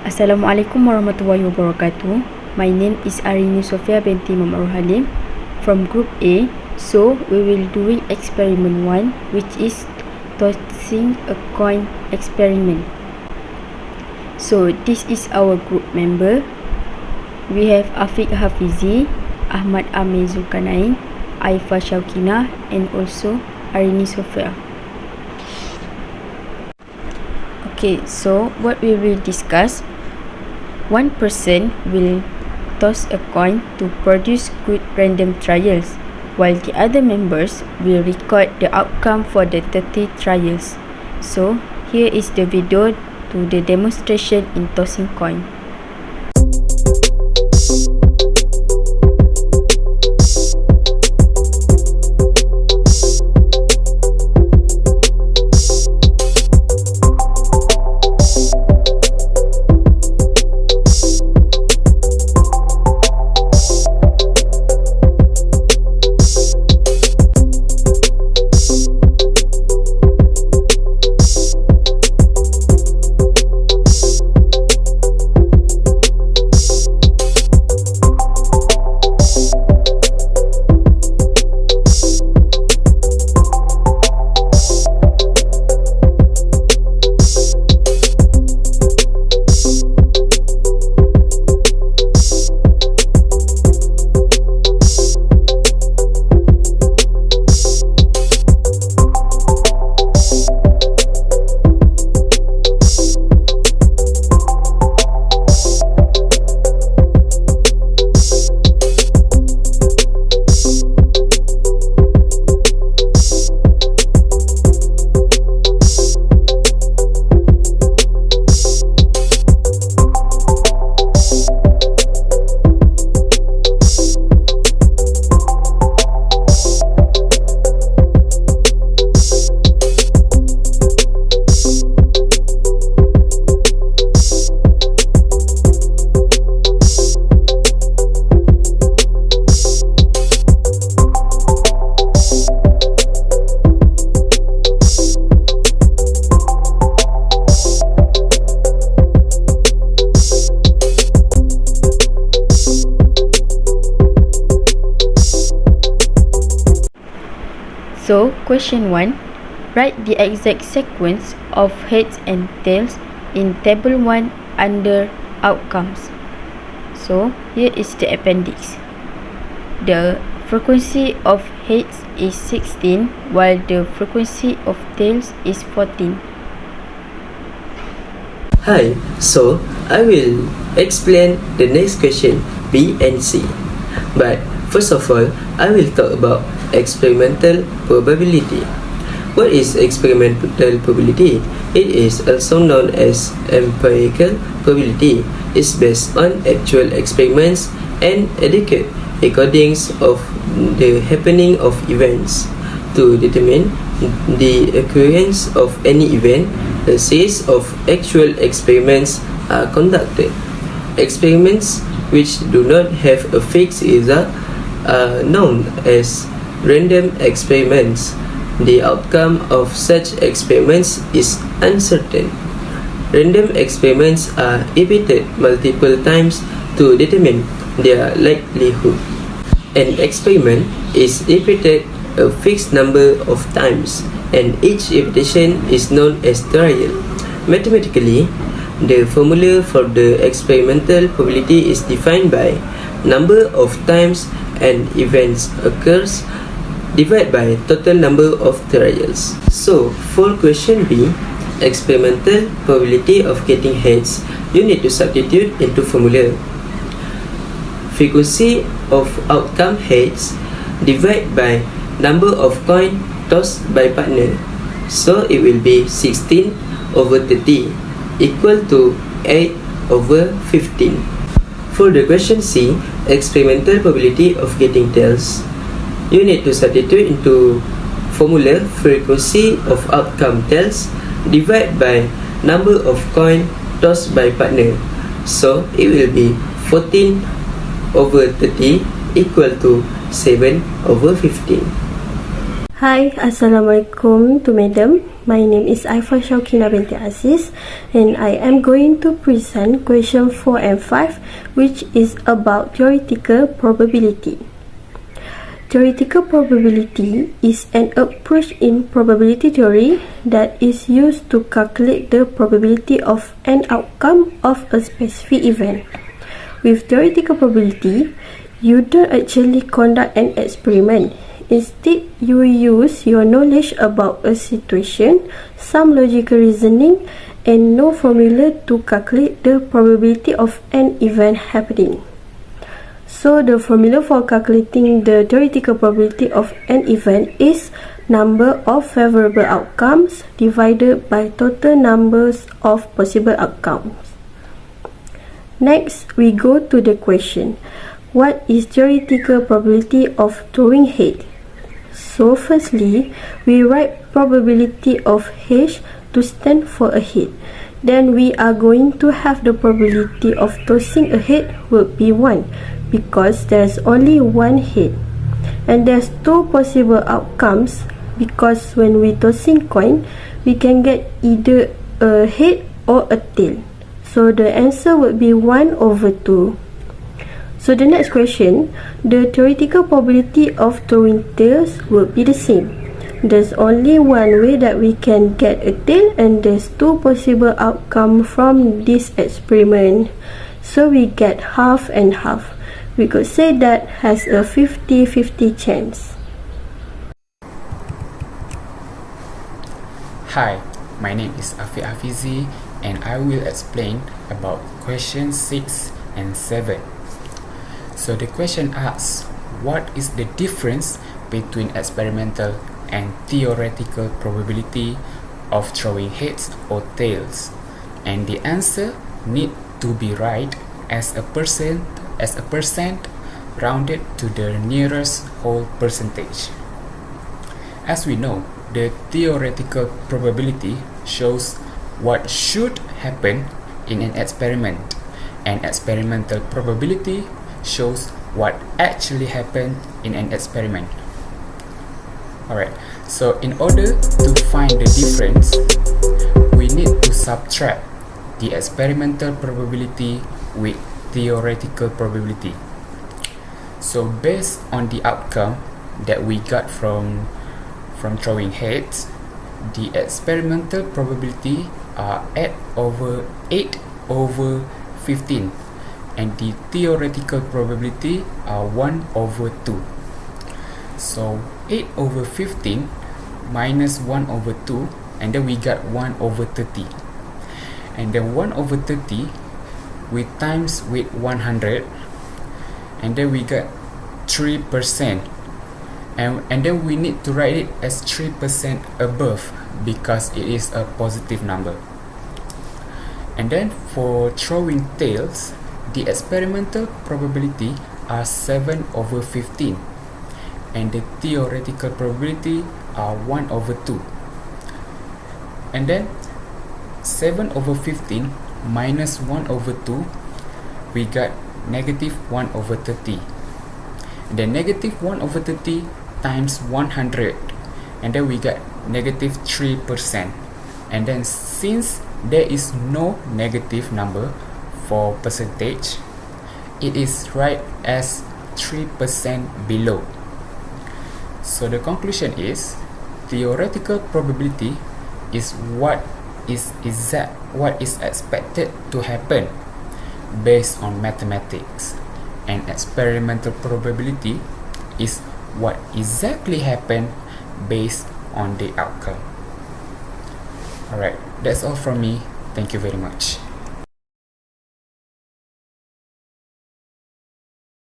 Assalamualaikum warahmatullahi wabarakatuh. My name is Arinie binti Mamar Halim from Group A. So we will doing experiment 1, which is tossing a coin experiment. So this is our group member. We have Afeeq Hafizi, Ahmad Amir Zulkarnain, Aifa Shaukina, and also Arinie Sofia. Okay, so what we will discuss, one person will toss a coin to produce good random trials, while the other members will record the outcome for the 30 trials. So here is the video to the demonstration in tossing coin. So, question 1. Write the exact sequence of heads and tails in table 1 under outcomes. So, here is the appendix. The frequency of heads is 16, while the frequency of tails is 14. Hi, so I will explain the next question B and C. But first of all, I will talk about experimental probability. What is experimental probability? It is also known as empirical probability. It's based on actual experiments and adequate recordings of the happening of events. To determine the occurrence of any event, a series of actual experiments are conducted. Experiments which do not have a fixed result are known as random experiments. The outcome of such experiments is uncertain. Random experiments are repeated multiple times to determine their likelihood. An experiment is repeated a fixed number of times, and each repetition is known as trial. Mathematically, the formula for the experimental probability is defined by number of times an event occurs divided by total number of trials. So, for question B, experimental probability of getting heads, you need to substitute into formula. Frequency of outcome heads divided by number of coin tossed by partner. So, it will be 16 over 30 equal to 8 over 15. For the question C, experimental probability of getting tails, you need to substitute into formula frequency of outcome tails divided by number of coin tossed by partner. So it will be 14 over 30 equal to 7 over 15. Hi, Assalamualaikum to Madam. My name is Aifa binti Aziz and I am going to present question 4 and 5 which is about theoretical probability. Theoretical probability is an approach in probability theory that is used to calculate the probability of an outcome of a specific event. With theoretical probability, you don't actually conduct an experiment. Instead, you use your knowledge about a situation, some logical reasoning, and no formula to calculate the probability of an event happening. So, the formula for calculating the theoretical probability of an event is number of favorable outcomes divided by total numbers of possible outcomes. Next, we go to the question. What is theoretical probability of throwing head? So firstly, we write probability of H to stand for a head. Then we are going to have the probability of tossing a head would be 1 because there's only one head. And there's two possible outcomes because when we tossing coin, we can get either a head or a tail. So the answer would be 1/2. So the next question, the theoretical probability of throwing tails would be the same. There's only one way that we can get a tail and there's two possible outcomes from this experiment. So we get half and half. We could say that has a 50-50 chance. Hi, my name is Afeeq and I will explain about question 6 and 7. So the question asks, what is the difference between experimental and theoretical probability of throwing heads or tails? And the answer need to be right as a percent rounded to the nearest whole percentage. As we know, the theoretical probability shows what should happen in an experiment, and experimental probability shows what actually happened in an experiment. Alright, so in order to find the difference, we need to subtract the experimental probability with theoretical probability. So based on the outcome that we got from throwing heads, the experimental probability are 8/15 and the theoretical probability are 1/2. So 8/15 minus 1/2 and then we got 1/30. And then 1/30 we times with 100 and then we got 3%. And then we need to write it as 3% above because it is a positive number. And then for throwing tails, the experimental probability are 7/15 and the theoretical probability are 1/2. And then 7/15 minus 1/2, we got -1/30. The -1/30 times 100 and then we got -3%. And then since there is no negative number for percentage, it is right as 3% below. So the conclusion is theoretical probability is what is expected to happen based on mathematics, and experimental probability is what exactly happened based on the outcome. Alright, that's all from me. Thank you very much.